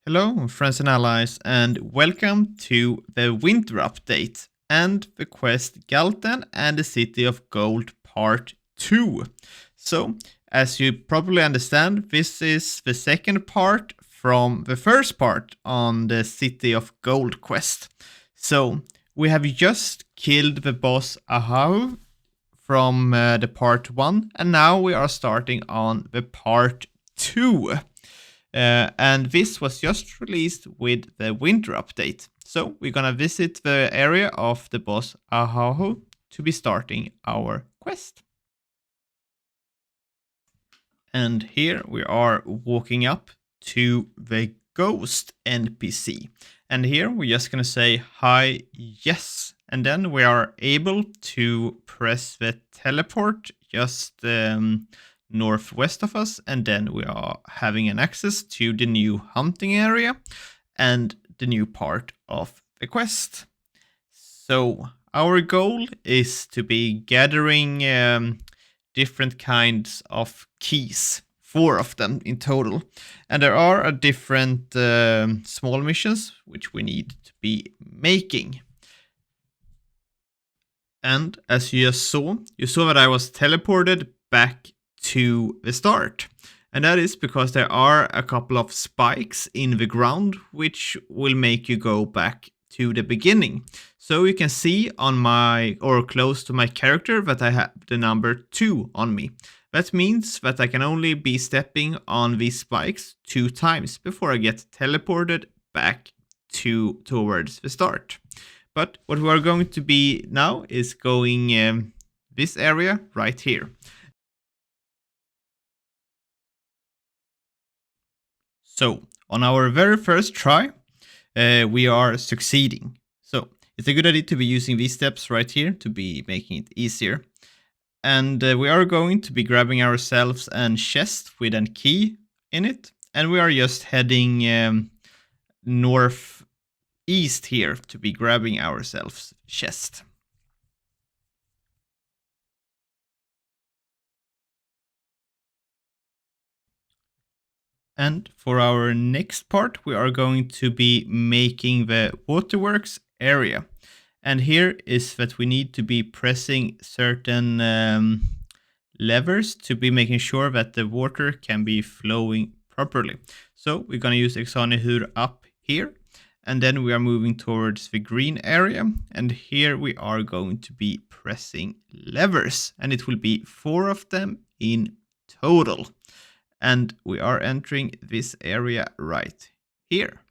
Hello, friends and allies, and welcome to the winter update and the quest Galthen and the City of Gold Part 2. So, as you probably understand, this is the second part from the first part on the City of Gold quest. So, we have just killed the boss Ahau from the part 1, and now we are starting on the part 2. And this was just released with the winter update. So we're gonna visit the area of the boss Ahaho to be starting our quest. And here we are walking up to the ghost NPC. And here we're just gonna say hi, yes. And then we are able to press the teleport just northwest of us, and then we are having an access to the new hunting area and the new part of the quest. So our goal is to be gathering different kinds of keys, 4 of them in total, and there are a different small missions which we need to be making. And as you just saw, you saw that I was teleported back to the start. And that is because there are a couple of spikes in the ground which will make you go back to the beginning. So you can see on my, or close to my character, that I have the number 2 on me. That means that I can only be stepping on these spikes 2 times before I get teleported back towards the start. But what we are going to be now is going this area right here. So on our very first try, we are succeeding. So it's a good idea to be using these steps right here to be making it easier. And we are going to be grabbing ourselves a chest with a key in it. And we are just heading northeast here to be grabbing ourselves chest. And for our next part, we are going to be making the waterworks area. And here is that we need to be pressing certain levers to be making sure that the water can be flowing properly. So we're going to use Exanihur up here. And then we are moving towards the green area. And here we are going to be pressing levers. And it will be 4 of them in total. And we are entering this area right here.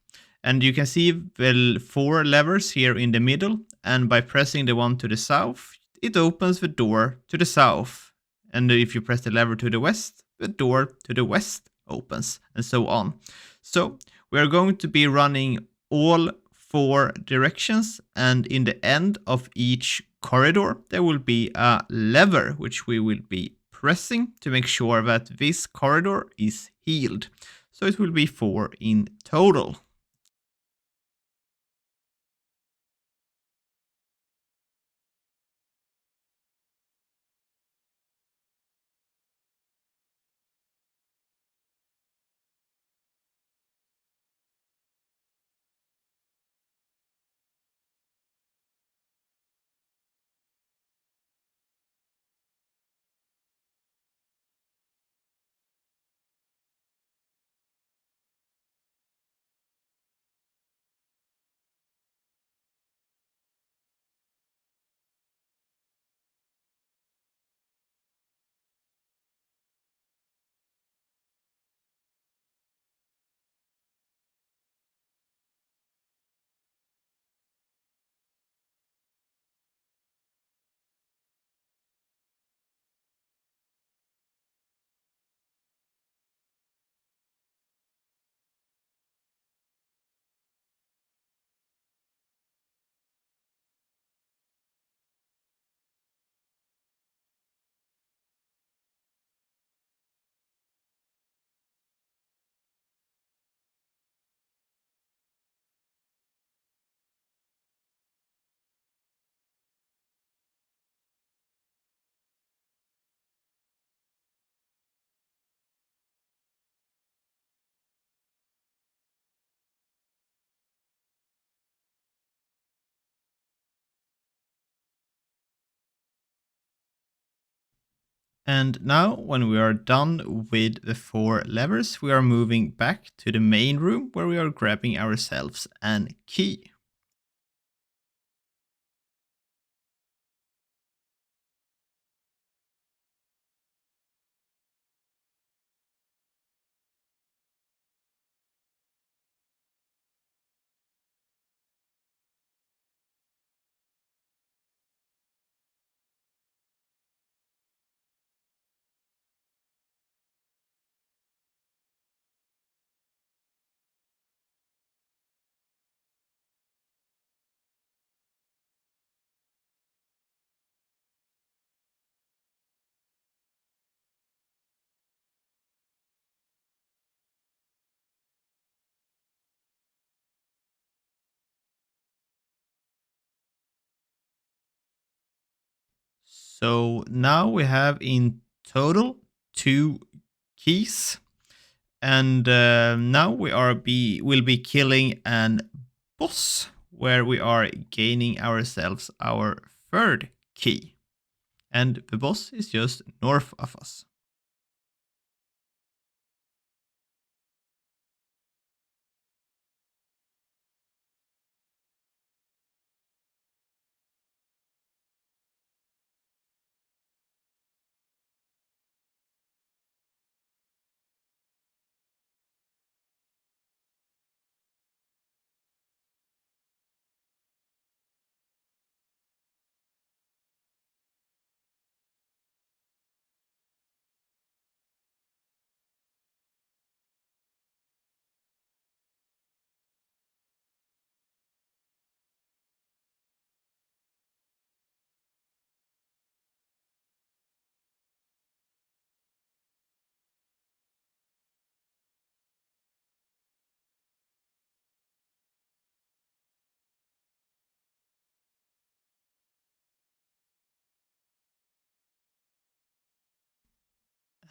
And you can see the 4 levers here in the middle, and by pressing the one to the south, it opens the door to the south. And if you press the lever to the west, the door to the west opens, and so on. So we are going to be running all 4 directions, and in the end of each corridor, there will be a lever which we will be pressing to make sure that this corridor is healed. So it will be 4 in total. And now when we are done with the 4 levers, we are moving back to the main room where we are grabbing ourselves an key. So now we have in total 2 keys. And now will be killing an boss where we are gaining ourselves our 3rd key. And the boss is just north of us.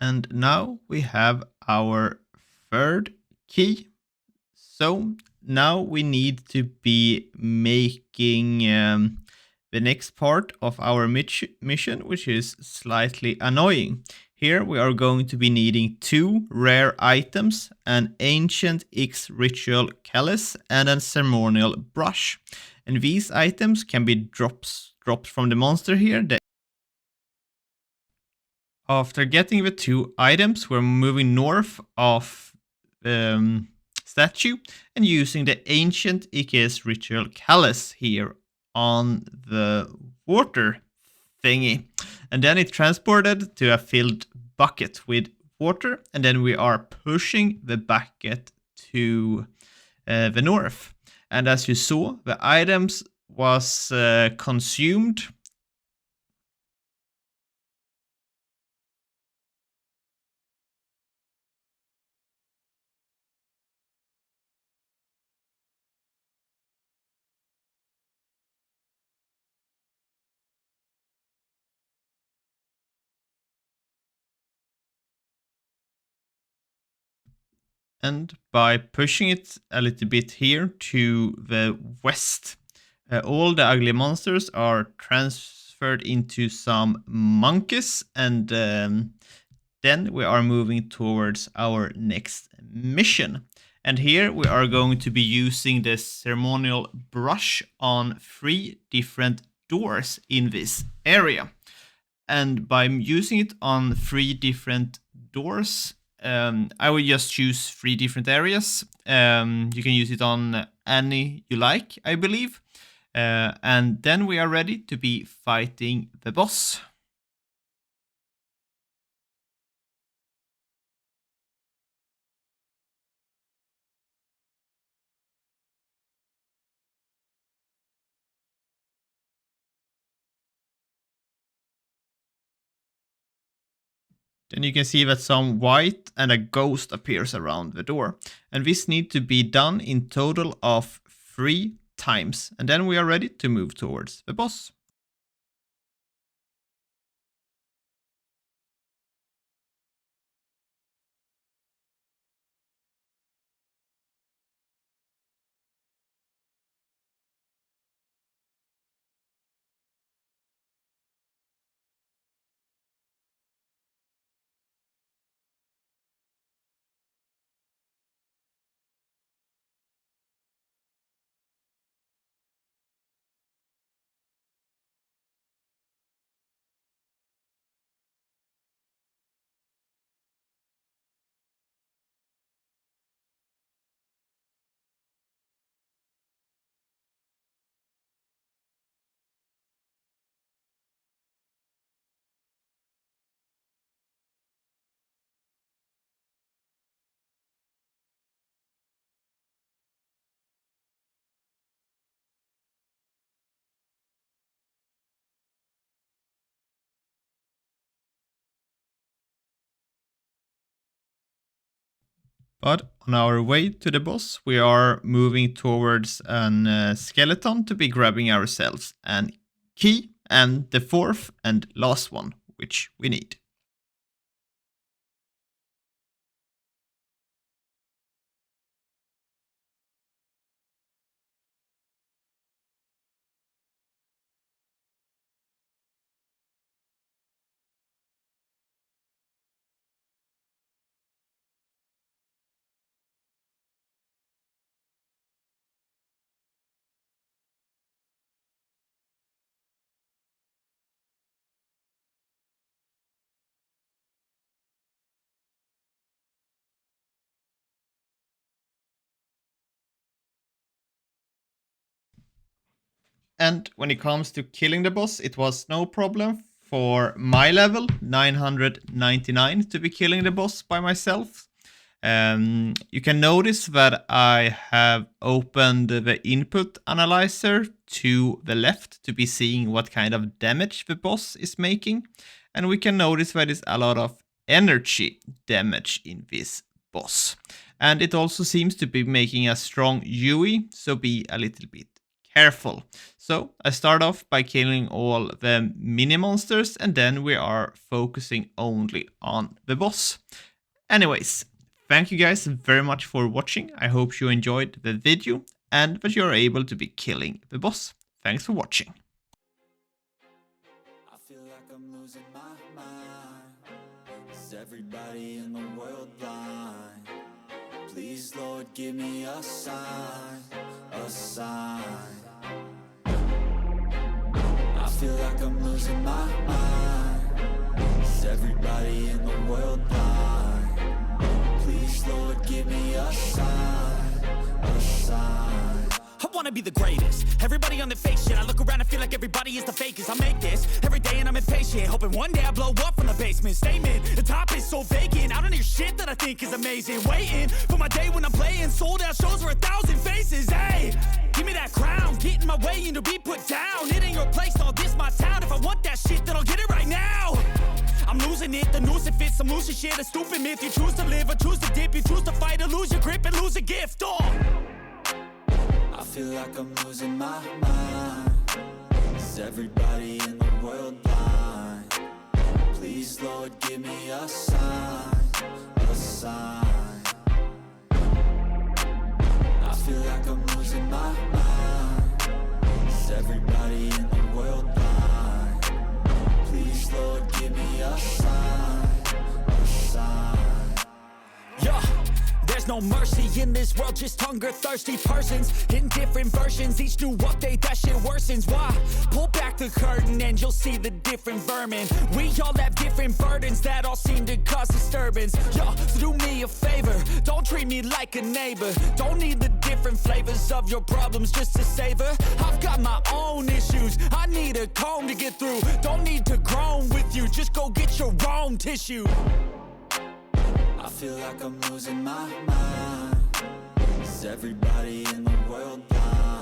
And now we have our 3rd key. So now we need to be making the next part of our mission, which is slightly annoying. Here we are going to be needing 2 rare items, an ancient X ritual callus and a ceremonial brush. And these items can be dropped from the monster here. After getting the 2 items, we're moving north of statue and using the ancient Ike's ritual callus here on the water thingy. And then it transported to a filled bucket with water, and then we are pushing the bucket to the north. And as you saw, the items was consumed. And by pushing it a little bit here to the west, all the ugly monsters are transferred into some monkeys, and then we are moving towards our next mission. And here we are going to be using the ceremonial brush on 3 different doors in this area. And by using it on 3 different doors, I will just choose 3 different areas. You can use it on any you like, I believe. And then we are ready to be fighting the boss. Then you can see that some white and a ghost appears around the door. And this needs to be done in total of 3 times. And then we are ready to move towards the boss. But on our way to the boss, we are moving towards a skeleton to be grabbing ourselves an key and the fourth and last one, which we need. And when it comes to killing the boss, it was no problem for my level, 999, to be killing the boss by myself. You can notice that I have opened the input analyzer to the left to be seeing what kind of damage the boss is making. And we can notice that there's a lot of energy damage in this boss. And it also seems to be making a strong UE, so be a little bit careful. So I start off by killing all the mini monsters, and then we are focusing only on the boss. Anyways, thank you guys very much for watching. I hope you enjoyed the video and that you're able to be killing the boss. Thanks for watching. I feel like I'm losing my mind. Is everybody in the world blind? Please, Lord, give me a sign, a sign. I feel like I'm losing my mind. Is everybody in the world blind? Please, Lord, give me a sign, a sign. I wanna be the greatest. Everybody on the fake shit. I look around and feel like everybody is the fakest. I make this every day and I'm impatient, hoping one day I blow up from the basement. Statement, the top is so vacant. I don't hear shit that I think is amazing. Waiting for my day when I'm playing sold out shows for 1,000 faces. Hey, give me that crown, get in my way and to be put down. It ain't your place, no, this my town. If I want that shit, then I'll get it right now. I'm losing it, the noose it fits, some losing shit, a stupid myth. You choose to live or choose to dip, you choose to fight or lose your grip and lose a gift. I feel like I'm losing my mind. Is everybody in the world blind? Please, Lord, give me a sign, a sign. I feel like I'm losing my mind. Is everybody in the world blind? Please, Lord, give me a sign, a sign. Yeah. There's no mercy in this world, just hunger-thirsty persons in different versions. Each new update, that shit worsens. Why? Pull back the curtain and you'll see the different vermin. We all have different burdens that all seem to cause disturbance. Yo, so do me a favor, don't treat me like a neighbor. Don't need the different flavors of your problems just to savor. I've got my own issues, I need a comb to get through. Don't need to groan with you, just go get your own tissue. I feel like I'm losing my mind. Is everybody in the world blind?